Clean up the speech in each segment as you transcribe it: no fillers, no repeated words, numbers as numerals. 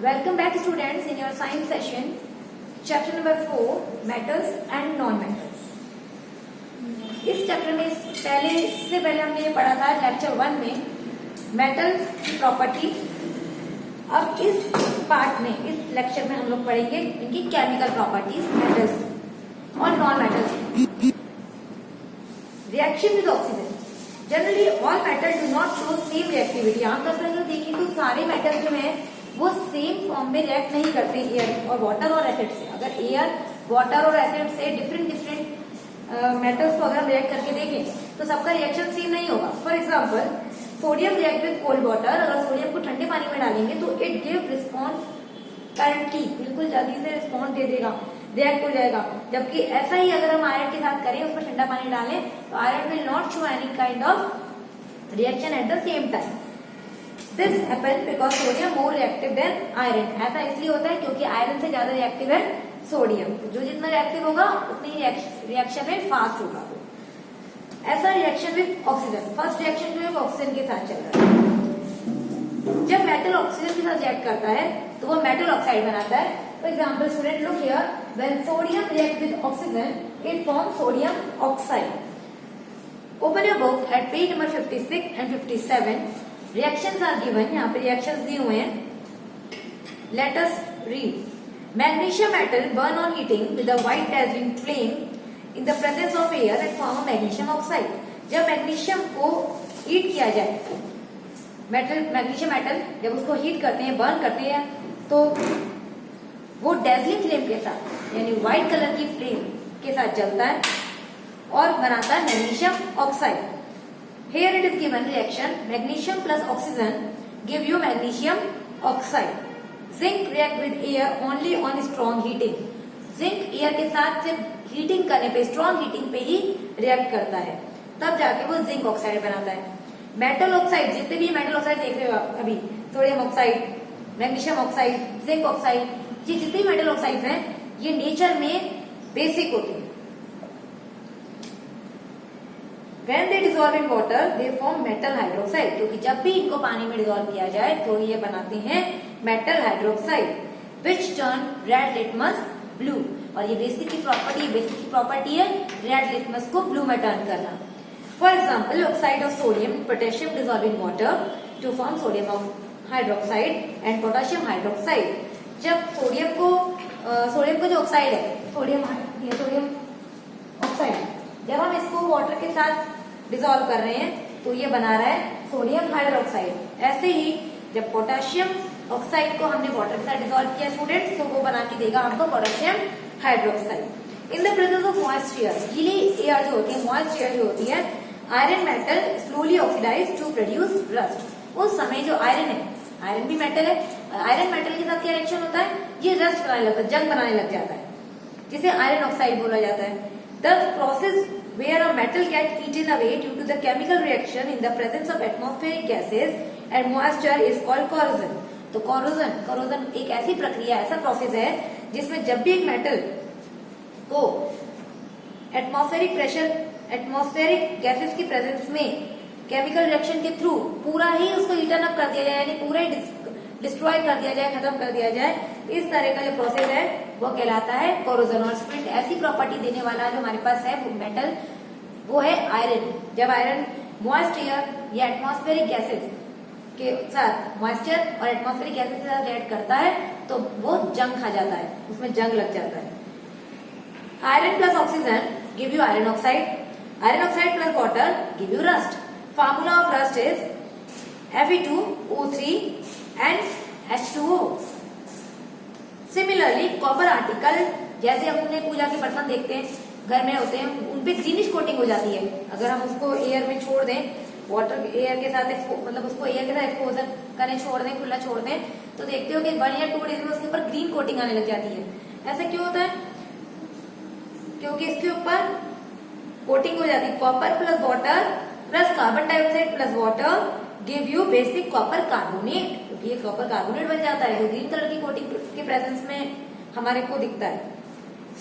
Welcome back students in your science session, chapter number 4, metals and non-metals. इस chapter में इससे पहले हमने ये पढ़ा था लेक्चर 1 में मेटल्स की प्रॉपर्टी। अब इस पार्ट में, इस लेक्चर में हम लोग पढ़ेंगे इनकी केमिकल प्रॉपर्टीज मेटल्स और non metals. Reaction with oxygen. Generally all metal do not show same reactivity. आमतौर पर अगर देखें तो सारे मेटल जो है वो सेम फॉर्म में रिएक्ट नहीं करते एयर और वाटर और एसिड से। अगर एयर, वाटर और एसिड से डिफरेंट मेटल्स को अगर हम रिएक्ट करके देखें तो सबका रिएक्शन सेम नहीं होगा। For example sodium react with cold water. अगर सोडियम को ठंडे पानी में डालेंगे तो इट गिव रिस्पॉन्स करंटली, बिल्कुल जल्दी से रिस्पॉन्स दे देगा, रिएक्ट हो जाएगा। जबकि ऐसा ही अगर हम आयरन के साथ करें, उसमें ठंडा पानी डालें तो iron will not show any kind of reaction at the same time. This happen because sodium more reactive than iron. ऐसा इसलिए होता है क्योंकि आयरन से ज्यादा रिएक्टिव है सोडियम। जो जितना रिएक्टिव होगा उतनी रिएक्शन में फास्ट होगा। ऐसा reaction with oxygen. First reaction जो है वो ऑक्सीजन के साथ चल रहा है। जब मेटल ऑक्सीजन के साथ रिएक्ट करता है तो वो मेटल ऑक्साइड बनाता है। For example student look here, when sodium react with oxygen it form sodium oxide. Open your book at page number 56 and 57। Reactions are given. यहाँ पे रिएक्शंस दिए हुए हैं। Let us read. Magnesium metal burn on heating with a white dazzling flame in the presence of air and form a magnesium oxide. जब magnesium को heat किया जाए, magnesium metal जब उसको हीट करते हैं, बर्न करते हैं, तो वो डेजलिंग फ्लेम के साथ यानी व्हाइट कलर की फ्लेम के साथ जलता है और बनाता है magnesium oxide. Here it is given reaction magnesium plus oxygen give you magnesium oxide. Zinc react with air only on strong heating. Zinc air के साथ सिर्फ हीटिंग करने पे, स्ट्रॉन्ग हीटिंग पे ही रिएक्ट करता है, तब जाके वो जिंक ऑक्साइड बनाता है। मेटल ऑक्साइड, जितने भी मेटल ऑक्साइड देख रहे हो आप अभी, sodium oxide, magnesium oxide, zinc oxide, ये जितने मेटल ऑक्साइड हैं ये नेचर में बेसिक होते हैं। When they dissolve in water, they form metal hydroxide. क्योंकि जब भी इनको पानी में डिजोल्व किया जाए तो ये बनाते हैं metal hydroxide, which turn red litmus blue. और ये बेसिक की प्रॉपर्टी है रेड लिटमस को ब्लू में टर्न करना। For example oxide of sodium, potassium dissolve in water to form sodium hydroxide and potassium hydroxide. जब सोडियम को जो ऑक्साइड है, सोडियम ऑक्साइड, जब हम इसको वाटर के साथ डिसॉल्व कर रहे हैं तो ये बना रहा है सोडियम हाइड्रोक्साइड। ऐसे ही जब पोटेशियम ऑक्साइड को हमने वाटर के साथ डिसॉल्व किया स्टूडेंट्स, तो वो बना के देगा हमको potassium hydroxide. In the presence of moist air, गीली एयर जो होती है, मॉइस्ट एयर जो होती है, iron metal slowly oxidise to produce rust. उस समय जो आयरन है, आयरन भी मेटल है, आयरन मेटल के साथ क्या रिएक्शन होता है, ये रस्ट बनाने लगता है, जंग बनाने लग जाता है, जिसे आयरन ऑक्साइड बोला जाता है। The process where a metal gets eaten away due to the chemical reaction in the presence of atmospheric gases and moisture is called corrosion. तो corrosion एक ऐसी प्रक्रिया, ऐसा प्रोसेस है जिसमें जब भी एक मेटल को एटमॉस्फेरिक गैसेस की प्रेजेंस में केमिकल रिएक्शन के थ्रू पूरा ही उसको हीटन अप कर दिया जाए, यानी पूरा ही डिस्ट्रॉय कर दिया जाए, खत्म कर दिया जाए, इस तरह का जो प्रोसेस है वो कहलाता है कोरोजन। और स्टूडेंट ऐसी प्रॉपर्टी देने वाला जो हमारे पास है वो मेटल, वो है आयरन। जब आयरन मॉइस्ट एयर या एटमॉस्फेरिक गैसेस के साथ, मॉइस्चर और एटमॉस्फेरिक गैसेस के साथ रिएक्ट करता है तो वो जंग खा जाता है, उसमें जंग लग जाता है। Iron plus oxygen give you iron oxide, iron oxide plus water give you rust. Formula of rust is Fe2O3 and H2O. Similarly copper article, जैसे हमने पूजा के बर्तन देखते हैं घर में होते हैं, उनपे ग्रीनिश कोटिंग हो जाती है। अगर हम उसको एयर में छोड़ दें, वाटर एयर के साथ मतलब उसको एयर के साथ एक्सपोजर करें, छोड़ दें, खुला छोड़ दें, तो देखते हो कि 1 या 2 डेज में उसके ऊपर ग्रीन कोटिंग आने लग जाती है। ऐसा क्यों होता है? क्योंकि इसके ऊपर कोटिंग हो जाती है। Copper plus water plus carbon dioxide plus water give you basic copper carbonate. क्योंकि ये कॉपर कार्बोनेट बन जाता है जो ग्रीन कलर की कोटिंग के प्रेजेंस में हमारे को दिखता है।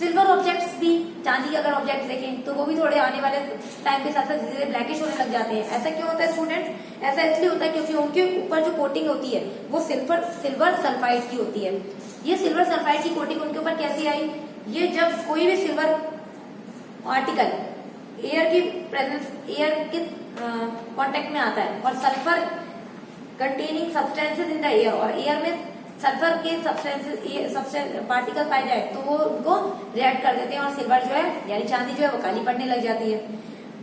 सिल्वर ऑब्जेक्ट्स भी, चांदी के अगर ऑब्जेक्ट देखें तो वो भी थोड़े आने वाले टाइम के साथ साथ धीरे धीरे ब्लैकिश होने लग जाते हैं। ऐसा क्यों होता है स्टूडेंट्स? ऐसा इसलिए होता है क्योंकि उनके ऊपर ऊपर जो कोटिंग होती है वो सिल्वर सल्फाइड की होती है। ये सिल्वर सल्फाइड की कोटिंग उनके ऊपर कैसी आई, ये जब कोई भी सिल्वर आर्टिकल एयर की प्रेजेंस, एयर के कांटेक्ट में आता है और sulphur containing substances in the air, और एयर में सल्फर के सब्सटेंसेस पार्टिकल पाए जाए तो वो उनको रिएक्ट कर देते हैं और सिल्वर जो है यानी चांदी जो है वो काली पड़ने लग जाती है।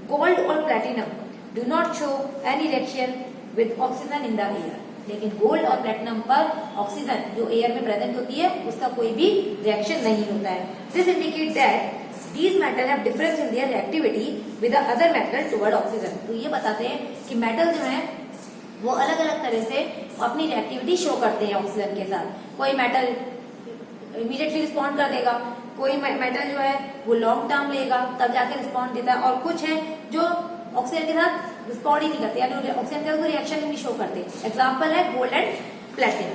गोल्ड और platinum do not show any reaction with oxygen in the air, लेकिन गोल्ड और प्लेटिनम पर ऑक्सीजन जो एयर में प्रेजेंट होती है उसका कोई भी रिएक्शन नहीं होता है। This indicate that These metal have difference in their reactivity with the other metal toward oxygen। तो ये बताते हैं कि मेटल जो है वो अलग अलग तरह से अपनी रिएक्टिविटी शो करते हैं ऑक्सीजन के साथ। कोई मेटल इमीडिएटली रिस्पॉन्ड कर देगा, कोई मेटल जो है वो लॉन्ग टर्म लेगा तब जाके रिस्पॉन्ड देता है, और कुछ है जो ऑक्सीजन के साथ रिस्पॉन्ड ही नहीं करते, यानी ऑक्सीजन के साथ कोई रिएक्शन ही नहीं शो करते। एग्जाम्पल है gold and platinum.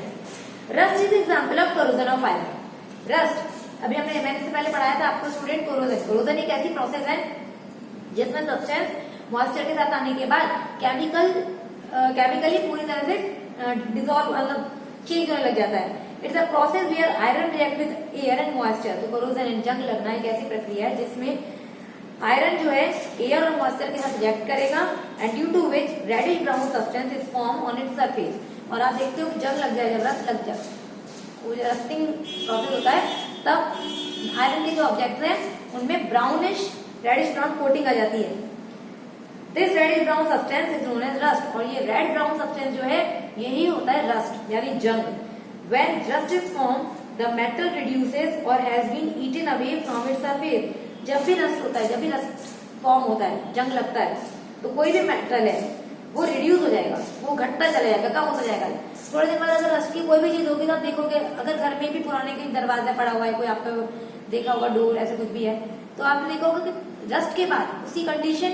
Rust is example of corrosion of iron. Rust अभी मैंने इससे पहले पढ़ाया था आपको स्टूडेंट, कोरोजन एक ऐसी प्रोसेस है जिसमें सब्सटेंस मॉइस्चर के साथ आने के बाद केमिकली पूरी तरह से डिसॉल्व मतलब चेंज होने लग जाता है। It's a process where iron react with air and moisture. तो कोरोजन एंड जंग लगना एक ऐसी प्रक्रिया है जिसमें आयरन जो है एयर और मॉइस्चर के साथ रिएक्ट करेगा and due to which reddish brown substance is form on its surface. और आप देखते हो जंग लग जाए, जब रस्ट लग जाए, वो जो रस्टिंग प्रोसेस होता है तब आयरन के जो ऑब्जेक्ट हैं उनमें ब्राउनिश रेडिश ब्राउन कोटिंग आ जाती है। This reddish brown substance is known as rust. और ये रेड ब्राउन सब्सटेंस जो है यही होता है रस्ट यानी जंग। When rust is form the metal reduces और has been eaten away from its surface. जब भी रस्ट होता है, जब भी रस्ट फॉर्म होता है, जंग लगता है, तो कोई भी मेटल है वो रिड्यूस हो जाएगा, वो घटता चला जाएगा, कम होता जाएगा। थोड़े दिन बाद अगर रस्ट की कोई भी चीज होगी तो आप देखोगे, अगर घर में भी पुराने कहीं दरवाजा पड़ा हुआ है, कोई आपका देखा होगा डोर ऐसे कुछ भी है, तो आप देखोगे कि रस्ट के बाद उसकी कंडीशन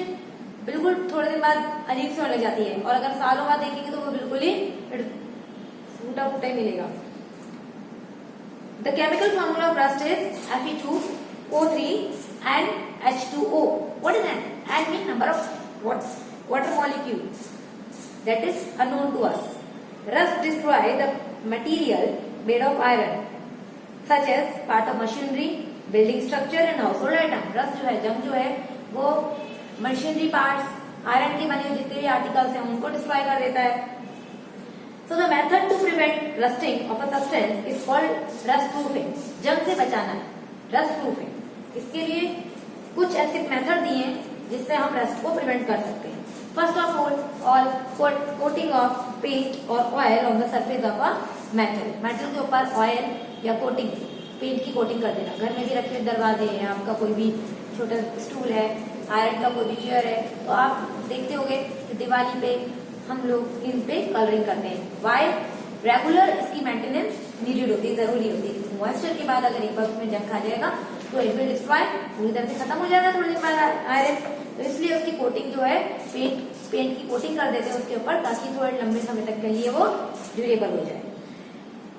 बिल्कुल थोड़े दिन बाद अजीब से होने लग जाती है, और अगर सालों बाद देखेंगे तो वो बिल्कुल ही टूटा फूटा ही मिलेगा। The chemical formula of rust is Fe2O3 and H2O. What is that? And mean number of water molecule that is unknown to us. Rust destroy the material made of iron, such as part of machinery, building structure and household item. Rust जो है, जंग जो है, वो machinery parts, iron के बने हुए जितने भी आर्टिकल्स हैं उनको डिस्ट्रॉय कर देता है। So the method to prevent rusting of a substance is called rust proofing. जंग से बचाना है, rust proofing. इसके लिए कुछ ऐसे मेथड दिए हैं जिससे हम रस्ट को प्रिवेंट कर सकते हैं। First of all coating of paint और oil on the surface of a metal. Metal के ऊपर ऑयल या कोटिंग, पेंट की कोटिंग कर देना। घर में भी रखे दरवाजे हैं, आपका कोई भी छोटा स्टूल है, आयरन का कोई भी चेयर है, तो आप देखते होंगे कि दिवाली पे हम लोग इन पे कलरिंग करते हैं। वाई? रेगुलर इसकी मेंटेनेंस नीडेड होती है, जरूरी होती है। मॉइस्चर के बाद अगर एक बार उसमें जंग खा जाएगा तो इट विल डिस्ट्रॉय, पूरी तरह से खत्म हो जाएगा थोड़ी देर बाद आयरन। तो इसलिए उसकी कोटिंग जो है पेंट की कोटिंग कर देते हैं उसके ऊपर, ताकि थोड़े लंबे समय तक के लिए वो ड्यूरेबल हो जाए।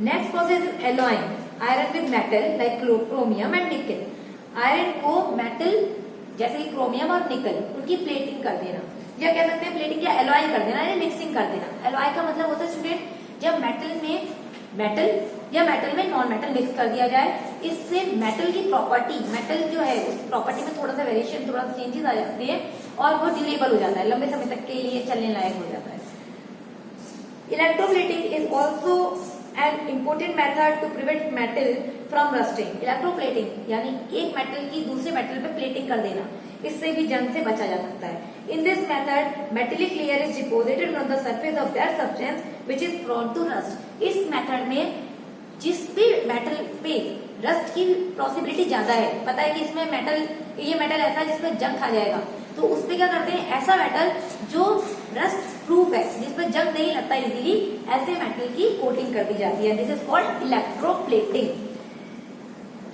Next process alloying iron with metal like chromium and निकल। आयरन को मेटल जैसे कि क्रोमियम और निकल उनकी प्लेटिंग कर देना, या कह सकते हैं प्लेटिंग या एलॉय कर देना या मिक्सिंग कर देना। एलॉय का मतलब होता है स्टूडेंट जब मेटल में नॉन मेटल मिक्स कर दिया जाए, इससे मेटल की प्रॉपर्टी, मेटल जो है उस प्रॉपर्टी में थोड़ा सा वेरिएशन, थोड़ा सा चेंजेस आ जाते हैं और वो ड्यूरेबल हो जाता है, लंबे समय तक के लिए चलने लायक हो जाता है। Electroplating is also an important method to prevent metal from rusting. Electroplating यानी एक मेटल की दूसरे मेटल पे प्लेटिंग कर देना, इससे भी जंग से बचा जा सकता है। In this method metallic layer is deposited on the surface of that substance which is prone to rust. इस मेथड में जिस भी मेटल पे रस्ट की पॉसिबिलिटी ज्यादा है, पता है कि इसमें ये मेटल ऐसा है जिसमें जंग खा जाएगा, तो उस पे क्या करते हैं, ऐसा मेटल जो रस्ट प्रूफ है, जिसपे जंग नहीं लगता इजीली, ऐसे मेटल की कोटिंग कर दी जाती है। This is called electroplating.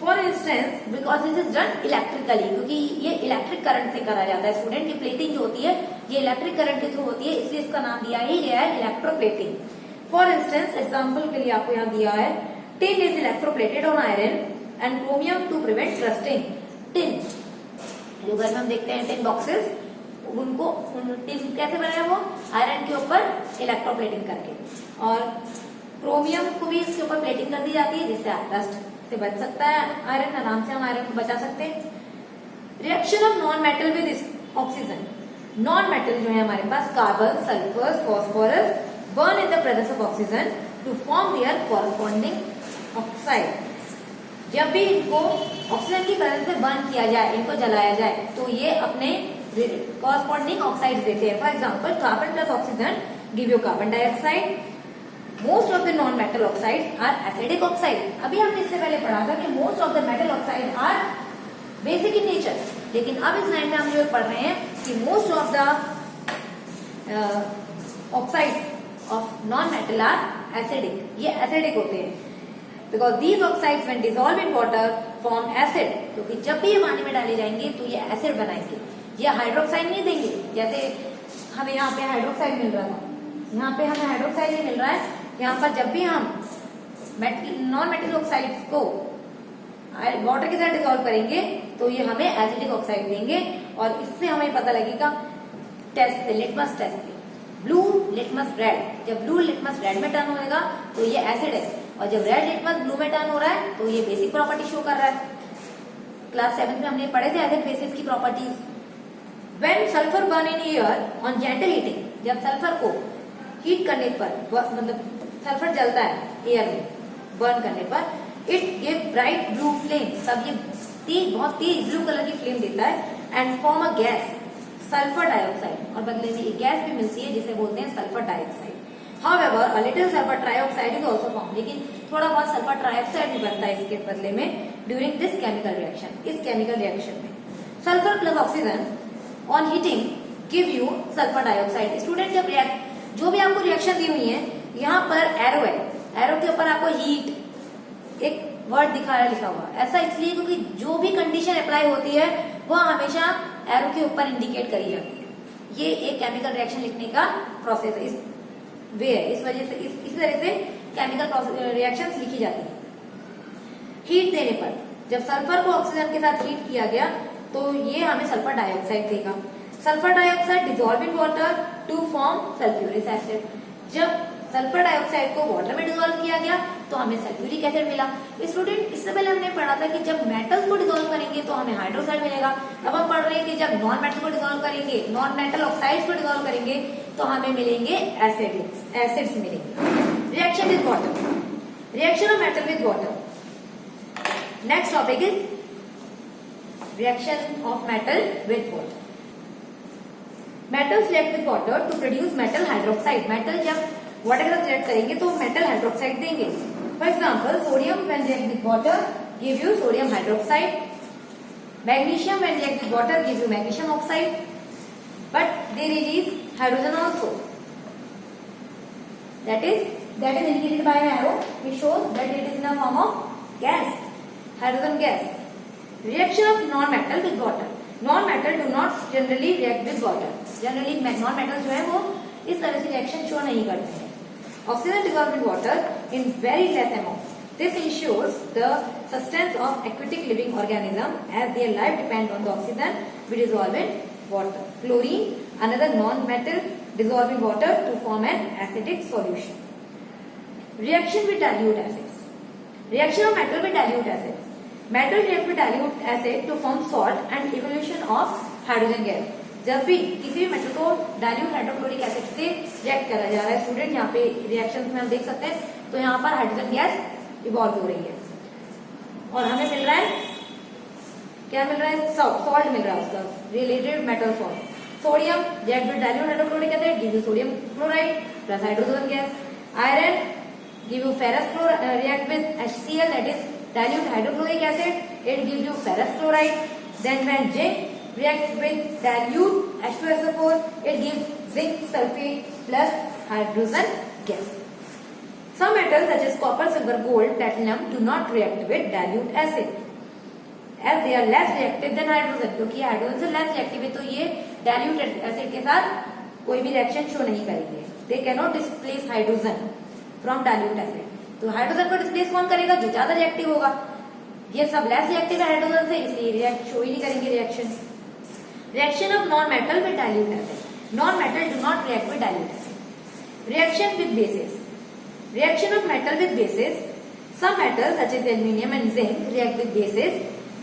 For instance because this is done electrically, क्योंकि ये इलेक्ट्रिक करंट से करा जाता है स्टूडेंट। ये प्लेटिंग जो होती है ये इलेक्ट्रिक करंट के थ्रू होती है, इसलिए इसका नाम दिया ही गया है इलेक्ट्रोप्लेटिंग। फॉर इंस्टेंस एग्जाम्पल के लिए आपको यहाँ दिया है tin is electroplated on iron and chromium to prevent rusting. Tin जो घर में हम देखते हैं टिन बॉक्सेस, उनको कैसे बनाया वो आयरन के ऊपर इलेक्ट्रोप्लेटिंग करके, और क्रोमियम को भी इसके ऊपर प्लेटिंग कर दी जाती है जिससे रस्ट से बच सकता है आयरन, आराम से हम आयरन को बचा सकते हैं। Reaction of non metal with oxygen, non metal जो है हमारे पास carbon, sulphur, phosphorus burn in the presence of oxygen to form their corresponding oxide. जब भी इनको ऑक्सीजन की प्रेजेंस में बर्न किया जाए, इनको जलाया जाए, तो ये अपने कॉरस्पॉन्डिंग ऑक्साइड देते हैं। For example carbon plus oxygen give you carbon dioxide. Most of the non metal oxide are acidic oxide. अभी हमने इससे पहले पढ़ा था कि most of the metal oxide are basic in nature, लेकिन अब इस लाइन में हम जो पढ़ रहे हैं कि most of the oxides of non metal are acidic, ये एसिडिक होते हैं। Because these oxides when dissolve in water form acid, क्योंकि जब भी ये पानी में डाले जाएंगे तो ये एसिड बनाएंगे, ये हाइड्रोक्साइड नहीं देंगे। जैसे हमें यहाँ पे हाइड्रोक्साइड मिल रहा था, यहाँ पे हमें हाइड्रोक्साइड नहीं मिल रहा है, यहाँ पर जब भी हम नॉन मेटल ऑक्साइड्स को वाटर के साथ डिसॉल्व करेंगे तो ये हमें एसिडिक ऑक्साइड देंगे। और इससे हमें पता लगेगा टेस्ट से, लिटमस टेस्ट से, ब्लू लिटमस रेड। जब ब्लू लिटमस रेड में टर्न होगा तो ये एसिड है, और जब रेड लिटमस ब्लू में टर्न हो रहा है तो ये बेसिक प्रॉपर्टी शो कर रहा है। क्लास 7 में हमने पढ़े थे एसिड बेसिस की properties. When sulphur burn in air on gentle heating, जब सल्फर को हीट करने पर, मतलब सल्फर जलता है एयर में बर्न करने पर, it give bright blue flame, तब ये बहुत तेज ब्लू कलर की फ्लेम देता है, and form a gas sulphur dioxide, और बदले में एक गैस भी मिलती है जिसे बोलते हैं sulphur dioxide. However, a little sulfur trioxide is also formed, लेकिन थोड़ा बहुत सल्फर ट्राइऑक्साइड भी बनता है इसके बदले में ड्यूरिंग दिस केमिकल रिएक्शन, इस केमिकल रिएक्शन में। Sulphur plus oxygen on heating give you sulphur dioxide. Student जब जो भी आपको रिएक्शन दी हुई है, यहाँ पर एरो है, एरो के ऊपर आपको हीट एक वर्ड लिखा हुआ, ऐसा इसलिए क्योंकि जो भी कंडीशन अप्लाई होती है वह हमेशा एरो के ऊपर इंडिकेट करी जाती है। ये एक केमिकल रिएक्शन लिखने का प्रोसेस है, इस वे है, इस वजह से इसी तरह से केमिकल रिएक्शंस लिखी जाती है। हीट देने पर जब सल्फर को ऑक्सीजन के साथ हीट किया गया तो ये हमें सल्फर डाइऑक्साइड देगा। Sulphur dioxide dissolve in water to form sulphuric acid. जब सल्फर डाइऑक्साइड को वाटर में डिसॉल्व किया गया तो हमें सल्फ्यूरिक एसिड मिला। स्टूडेंट इससे पहले हमने पढ़ा था कि जब मेटल्स को डिसॉल्व करेंगे तो हमें हाइड्रोक्साइड मिलेगा। अब हम पढ़ रहे हैं कि जब नॉन मेटल को डिसॉल्व करेंगे, नॉन मेटल ऑक्साइड्स को डिसॉल्व करेंगे तो हमें मिलेंगे एसिड्स मिलेंगे। Reaction with water, reaction of metal with water. Next topic is reaction of metal with water. Metals react with water to produce metal hydroxide. Metal जब water के साथ react करेंगे तो मेटल हाइड्रोक्साइड देंगे। For example sodium when react with water give you sodium hydroxide. Magnesium when react with water give you magnesium oxide, but they release hydrogen also, that is indicated by an arrow which shows that it is in a form of gas, hydrogen gas. Reaction of non-metal with water. Non-metal do not generally react with water. Generally non-metal जो है वो इस तरह से reaction show नहीं करते हैं। Oxygen dissolved in water in very less amount. This ensures the sustenance of aquatic living organism as their life depends on the oxygen we dissolve in water. Chlorine, another non-metal, dissolve in water to form an acidic solution. Reaction with dilute acids. Reaction of metal with dilute acids. Metal react with dilute acid to form salt and evolution of hydrogen gas. जब भी किसी भी metal को dilute hydrochloric acid से react करा जा रहा है स्टूडेंट, यहाँ पे रिएक्शन में हम देख सकते हैं, तो यहाँ पर हाइड्रोजन गैस इवॉल्व हो रही है और हमें मिल रहा है, क्या मिल रहा है, सॉल्ट मिल रहा है उसका related metal salt. Sodium react with dilute hydrochloric acid give you sodium chloride plus hydrogen gas. Iron give you ferrous chloride, react with HCl that is dilute hydrochloric acid, it gives you ferrous chloride. Then when zinc react with dilute H2SO4, it gives zinc sulfate plus hydrogen gas. Some metals such as copper, silver, gold, platinum do not react with dilute acid as they are less reactive than hydrogen, क्योंकि hydrogen से less reactive है तो ये dilute acid के साथ कोई भी reaction show नहीं करेंगे। They cannot displace hydrogen from dilute acid. तो हाइड्रोजन को डिस्प्लेस कौन करेगा, जो ज्यादा रिएक्टिव होगा। ये सब लेस रिएक्टिव है हाइड्रोजन से, इसलिए रिएक्ट शो ही नहीं करेंगे reaction. Reaction of non-metal with dilute acid. Non-metal do not react with dilute acid. Reaction with bases. Reaction of metal with bases. Some metals such as aluminium and zinc react with bases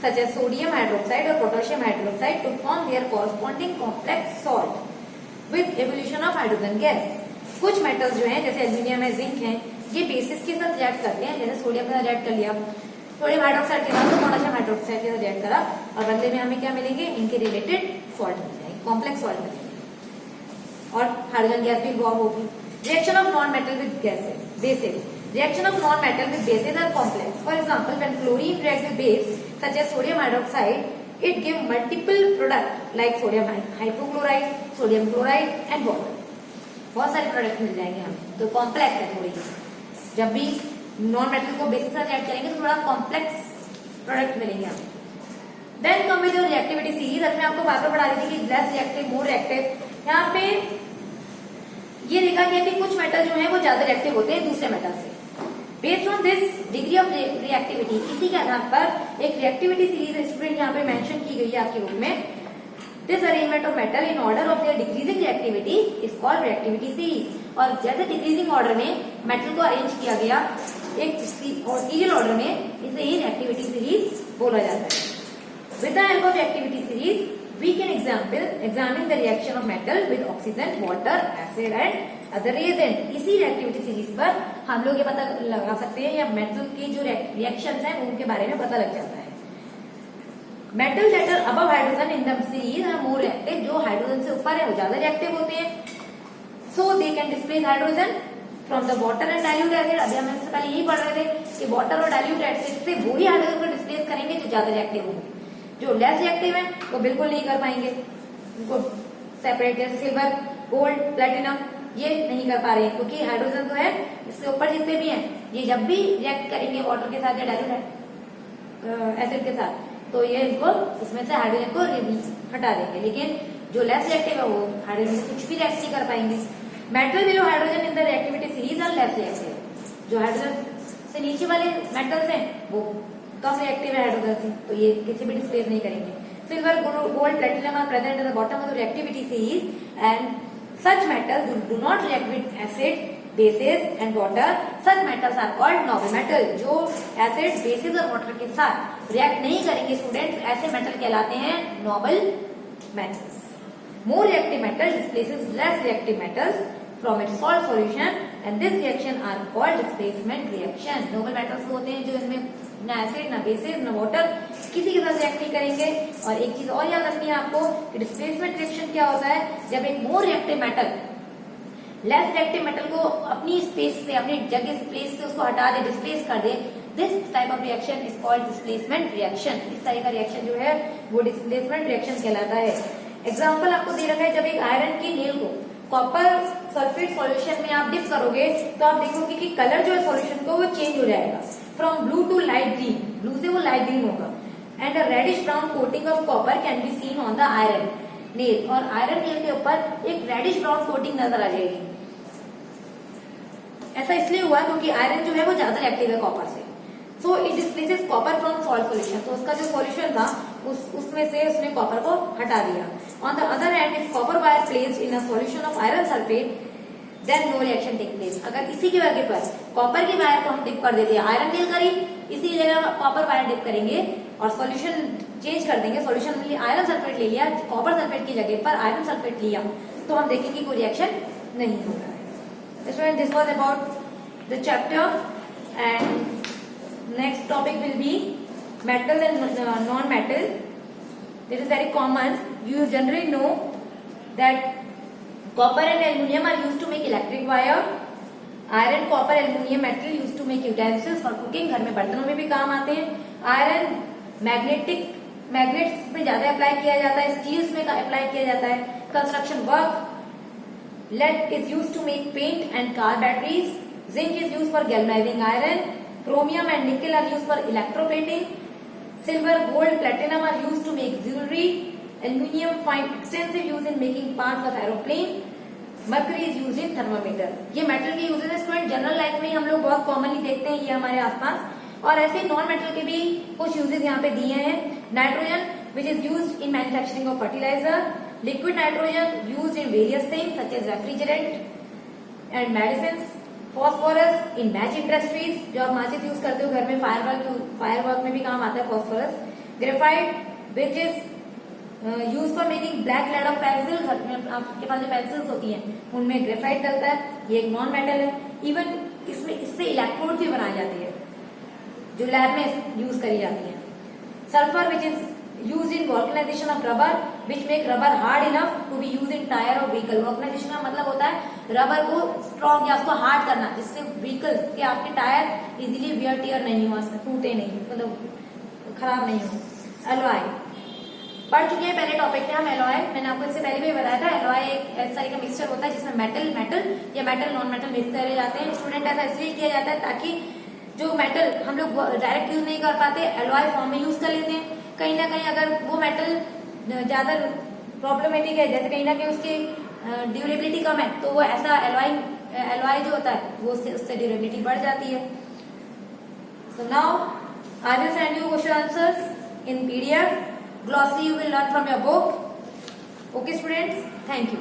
such as sodium hydroxide or potassium hydroxide to form their corresponding complex salt with evolution of hydrogen gas. कुछ metals जो हैं जैसे aluminium है, zinc है, ये basis के साथ react करते हैं. जैसे सोडियम के साथ रिएक्ट कर लिया, सोडियम हाइड्रोक्साइड के साथ तो पोटेशियम हाइड्रोक्साइड के साथ रिएक्ट करा, और बदले में हमें क्या मिलेंगे, इनके रिलेटेड सॉल्ट मिल जाएंगे, कॉम्प्लेक्स सॉल्ट मिलेंगे और हाइड्रोजन गैस भी इन्वॉल्व होगी. Reaction of non metal with gases, basis. Reaction of non-metal with bases are complex. For example, when chlorine reacts with base such as sodium hydroxide, it gives multiple products like sodium hypochlorite, sodium chloride and water. बहुत सारे product मिल जाएंगे हमें. तो complex है थोड़ी. जब भी non metal को बेसिस से रिएक्ट करेंगे तो थोड़ा कॉम्प्लेक्स प्रोडक्ट मिलेंगे हमें. Then come with your reactivity series. अब मैं आपको बार बार पढ़ा रही थी कि लेस रिएक्टिव, मोर रिएक्टिव. यहाँ पे ये देखा गया कि कुछ मेटल जो है वो ज्यादा रिएक्टिव होते हैं दूसरे मेटल से. Based on this degree of reactivity, इसी के आधार पर एक रिएक्टिविटी सीरीज स्टूडेंट यहाँ पे मेंशन की गई है आपकी बुक में. This arrangement of metal in order of their decreasing reactivity is called reactivity series. और जैसे डिक्रीजिंग ऑर्डर में मेटल को अरेंज किया गया एक सीरियल ऑर्डर में, इसे ही रिएक्टिविटी सीरीज बोला जाता है. With the help of reactivity series we can examine the reaction of metal with oxygen, water, acid and other reagent. इसी रिएक्टिविटी सीरीज पर हम लोग ये पता लगा सकते हैं या मेटल की जो रिएक्शंस हैं उनके बारे में पता लग जाता है. Metal that are above hydrogen in the series are more reactive. जो हाइड्रोजन से ऊपर है वो ज्यादा रिएक्टिव होते हैं. So they can displace hydrogen from the water and dilute acid. अभी हम इससे पहले यही पढ़ रहे थे कि वाटर और डाइल्यूट एसिड से वही हाइड्रोजन को डिस्प्लेस करेंगे जो ज्यादा रिएक्टिव होंगे. जो लेस रिएक्टिव है वो बिल्कुल नहीं कर पाएंगे, उनको सेपरेट. जैसे सिल्वर, गोल्ड, प्लेटिनम ये नहीं कर पा रहे हैं क्योंकि हाइड्रोजन जो है इससे ऊपर जितने भी हैं ये जब भी रिएक्ट करेंगे वाटर के साथ या डाइल्यूट एसिड के साथ तो ये इनको इसमें से हाइड्रोजन को हटा देंगे. लेकिन जो लेस रिएक्टिव है वो हाइड्रोजन से कुछ भी रिएक्ट नहीं कर पाएंगे. Metal below hydrogen in the reactivity series are less reactive. जो हाइड्रोजन से नीचे वाले मेटल्स हैं वो कम रिएक्टिव है हाइड्रोजन से, तो ये किसी भी डिस्प्लेस नहीं करेंगे. Silver, gold, platinum are present at the bottom of the reactivity series and such metal do not react with acid, bases and water. Such metals are called noble metal. जो acid, bases और water के साथ react नहीं करेंगे students, ऐसे metal कहलाते हैं noble metals. More reactive metal displaces less reactive metals from its salt solution and this reaction are called displacement reaction. Noble metals होते हैं जो इनमें ना एसिड, ना बेसिस, ना वाटर किसी के साथ रिएक्ट नहीं करेंगे. और एक चीज और याद रखनी है आपको कि डिस्प्लेसमेंट रिएक्शन क्या होता है, जब एक more reactive metal less reactive metal को अपनी स्पेस से, अपनी जगह स्पेस से उसको हटा दे, डिस्प्लेस कर दे. This type of reaction is called displacement reaction. इस तरह का रिएक्शन जो है वो डिस्प्लेसमेंट रिएक्शन कहलाता है. एग्जाम्पल आपको दे रखा है, जब एक आयरन की नेल को कॉपर सल्फेट सॉल्यूशन में आप डिप करोगे तो आप देखोगे कि कलर जो है सॉल्यूशन को वो चेंज हो जाएगा from blue to light green. Blue से वो लाइट ग्रीन होगा. And a reddish brown coating of copper can be seen on the iron nail. और आयरन नेल के ऊपर एक रेडिश ब्राउन कोटिंग नजर आ जाएगी. ऐसा इसलिए हुआ क्योंकि आयरन जो है वो ज्यादा रिएक्टिव है कॉपर से. So it displaces copper from salt solution. तो उसका जो सॉल्यूशन था उसमें से उसने कॉपर को हटा दिया. On the other hand if copper wire placed in a solution of iron sulphate then no reaction take place. अगर इसी की जगह पर कॉपर की वायर को हम डिप कर देते हैं, आयरन नेल करी, इसी जगह कॉपर वायर डिप करेंगे और सॉल्यूशन चेंज कर देंगे. सॉल्यूशन में आयरन सल्फेट ले लिया, कॉपर सल्फेट की जगह पर आयरन सल्फेट लिया, तो हम देखेंगे कोई रिएक्शन नहीं हो रहा है. Student, this was about the chapter and next topic will be metal and non-metal. It is very common. You generally know that copper and aluminium are used to make electric wire. Iron, copper, aluminium metal used to make utensils for cooking. घर में बर्तनों में भी काम आते हैं. Iron magnets में ज्यादा अप्लाई किया जाता है, स्टील्स में अप्लाई किया जाता है. Construction work. Lead is used to make paint and car batteries. Zinc is used for galvanizing iron. Chromium and nickel are used for electroplating. Silver, gold, platinum are used to make jewelry. Aluminium find extensive use in making parts of aeroplane. Mercury is used in thermometer. ये metal के uses है student. General life में हम लोग बहुत commonly देखते हैं ये हमारे आसपास. और ऐसे नॉन मेटल के भी कुछ यूजेस यहाँ पे दिए हैं. Nitrogen which is used in manufacturing of fertilizer. Liquid nitrogen used in various things such as refrigerant and medicines. Phosphorus in match industries, जो आप माचिस यूज करते हो घर में, फायरवर्क में भी काम आता है phosphorus. Graphite which is use for making black laid off pencil. घर में आपके पास जो पेंसिल्स होती हैं उनमें ग्रेफाइट डलता है. ये एक नॉन मेटल है. इवन इसमें इससे इलेक्ट्रोड भी बनाई जाती है जो लैब में यूज करी जाती है. Sulphur which is use in vulcanization of rubber which make rubber hard enough to be use in tyre और व्हीकल. वॉल्कनाइजेशन का मतलब होता है रबर को स्ट्रॉन्ग या उसको हार्ड करना, जिससे व्हीकल के आपके टायर इजीली वियर टियर नहीं हो, टूटे नहीं, मतलब खराब नहीं हो. एलॉय पढ़ चुके हैं पहले टॉपिक में हम एलॉय. मैंने आपको इससे पहले भी बताया था एलॉय एक ऐसा तरह का मिक्सचर होता है जिसमें मेटल या मेटल नॉन मेटल मिक्स करे जाते हैं. स्टूडेंट ऐसा इसलिए किया जाता है ताकि जो मेटल हम लोग डायरेक्ट यूज नहीं कर पाते, एलॉय फॉर्म में यूज कर लेते हैं. कहीं ना कहीं अगर वो मेटल ज्यादा प्रॉब्लमेटिक है, जैसे कहीं ना कहीं उसकी ड्यूरेबिलिटी कम है, तो वो ऐसा एलॉय जो होता है वो उससे ड्यूरेबिलिटी बढ़ जाती है. So now I will send you question answers in PDF. Glossary you will learn from your book. Okay students, thank you.